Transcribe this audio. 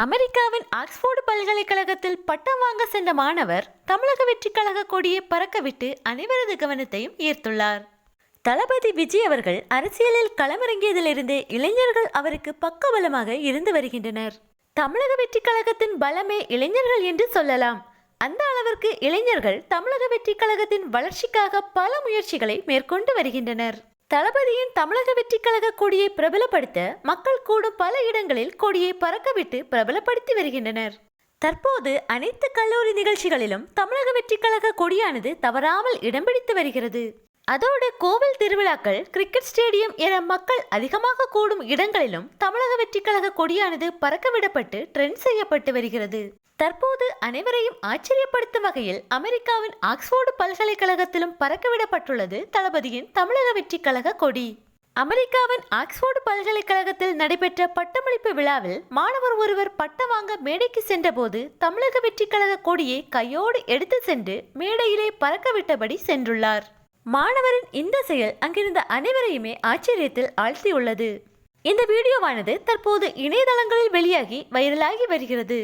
அமெரிக்காவின் ஆக்ஸ்போர்டு பல்கலைக்கழகத்தில் பட்டம் வாங்க சென்ற மாணவர் தமிழக வெற்றி கழக கொடியை பறக்கவிட்டு அனைவரது கவனத்தையும் ஈர்த்துள்ளார். தளபதி விஜய் அவர்கள் அரசியலில் களமிறங்கியதிலிருந்தே இளைஞர்கள் அவருக்கு பக்கபலமாக இருந்து வருகின்றனர். தமிழக வெற்றி கழகத்தின் பலமே இளைஞர்கள் என்று சொல்லலாம். அந்த அளவிற்கு இளைஞர்கள் தமிழக வெற்றி கழகத்தின் வளர்ச்சிக்காக பல முயற்சிகளை மேற்கொண்டு வருகின்றனர். தளபதியின் தமிழக வெற்றி கழக கொடியை பிரபலப்படுத்த மக்கள் கூடும் பல இடங்களில் கொடியை பறக்கவிட்டு பிரபலப்படுத்தி வருகின்றனர். தற்போது அனைத்து கல்லூரி நிகழ்ச்சிகளிலும் தமிழக வெற்றி கழக கொடியானது தவறாமல் இடம் பிடித்து வருகிறது. அதோடு கோவில் திருவிழாக்கள், கிரிக்கெட் ஸ்டேடியம் என மக்கள் அதிகமாக கூடும் இடங்களிலும் தமிழக வெற்றி கழக கொடியானது பறக்கவிடப்பட்டு ட்ரெண்ட் செய்யப்பட்டு வருகிறது. தற்போது அனைவரையும் ஆச்சரியப்படுத்தும் வகையில் அமெரிக்காவின் ஆக்ஸ்போர்டு பல்கலைக்கழகத்திலும் பறக்கவிடப்பட்டுள்ளது தளபதியின் தமிழக வெற்றி கழக கொடி. அமெரிக்காவின் ஆக்ஸ்போர்டு பல்கலைக்கழகத்தில் நடைபெற்ற பட்டமளிப்பு விழாவில் மாணவர் ஒருவர் பட்டம் வாங்க மேடைக்கு சென்றபோது தமிழக வெற்றி கழக கொடியை கையோடு எடுத்து சென்று மேடையிலே பறக்கவிட்டபடி சென்றுள்ளார். மாணவரின் இந்த செயல் அங்கிருந்த அனைவரையுமே ஆச்சரியத்தில் ஆழ்த்தியுள்ளது. இந்த வீடியோவானது தற்போது இணையதளங்களில் வெளியாகி வைரலாகி வருகிறது.